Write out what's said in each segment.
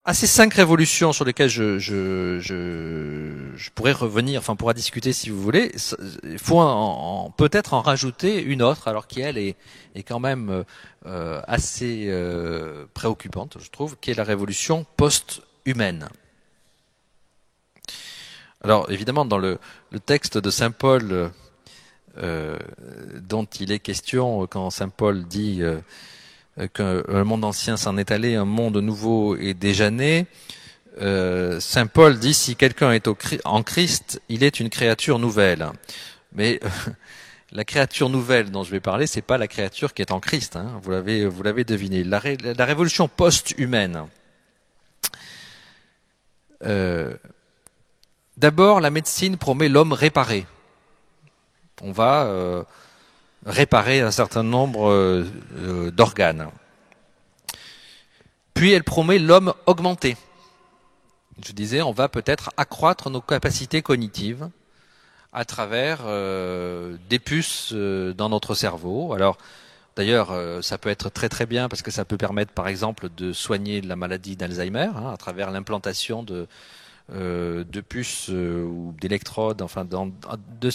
À ces 5 révolutions sur lesquelles je pourrais revenir, enfin on pourra discuter si vous voulez, il faut peut-être en rajouter une autre, alors qui elle est quand même assez préoccupante, je trouve, qui est la révolution post-humaine. Alors évidemment dans le texte de Saint Paul dont il est question quand Saint Paul dit que le monde ancien s'en est allé, un monde nouveau est déjà né. Saint Paul dit si quelqu'un est en Christ, il est une créature nouvelle. Mais la créature nouvelle dont je vais parler, c'est pas la créature qui est en Christ. Hein. Vous l'avez deviné. La révolution post-humaine. D'abord, la médecine promet l'homme réparé. On va réparer un certain nombre d'organes. Puis elle promet l'homme augmenté. Je disais, on va peut-être accroître nos capacités cognitives à travers des puces dans notre cerveau. Alors, d'ailleurs, ça peut être très très bien parce que ça peut permettre, par exemple, de soigner la maladie d'Alzheimer à travers l'implantation de puces ou d'électrodes, enfin, de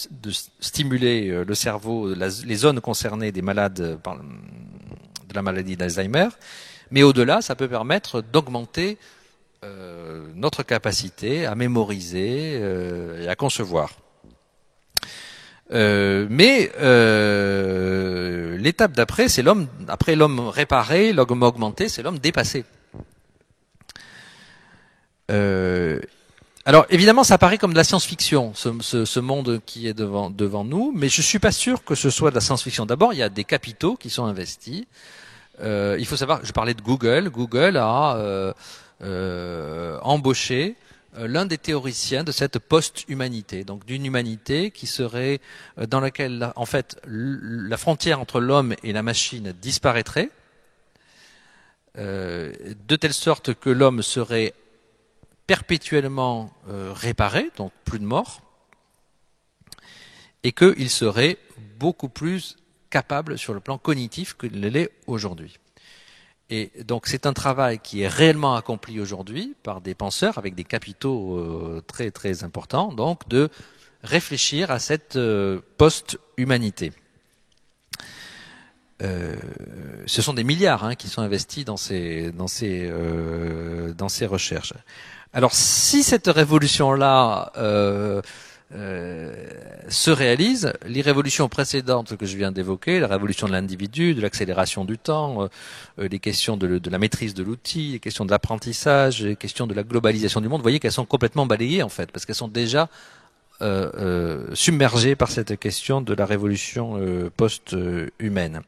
stimuler le cerveau, les zones concernées des malades de la maladie d'Alzheimer. Mais au-delà, ça peut permettre d'augmenter notre capacité à mémoriser et à concevoir. Mais l'étape d'après, c'est l'homme. Après l'homme réparé, l'homme augmenté, c'est l'homme dépassé. Alors évidemment, ça paraît comme de la science-fiction, ce monde qui est devant nous, mais je suis pas sûr que ce soit de la science-fiction. D'abord, il y a des capitaux qui sont investis. Il faut savoir, je parlais de Google. Google a embauché l'un des théoriciens de cette post-humanité, donc d'une humanité qui serait dans laquelle, en fait, la frontière entre l'homme et la machine disparaîtrait, de telle sorte que l'homme serait perpétuellement réparé, donc plus de mort, et qu'il serait beaucoup plus capable sur le plan cognitif que ne l'est aujourd'hui. Et donc c'est un travail qui est réellement accompli aujourd'hui par des penseurs avec des capitaux très très importants, donc de réfléchir à cette post-humanité. Ce sont des milliards qui sont investis dans ces recherches. Alors si cette révolution-là se réalise, les révolutions précédentes que je viens d'évoquer, la révolution de l'individu, de l'accélération du temps, les questions de la maîtrise de l'outil, les questions de l'apprentissage, les questions de la globalisation du monde, vous voyez qu'elles sont complètement balayées en fait, parce qu'elles sont déjà submergées par cette question de la révolution post-humaine.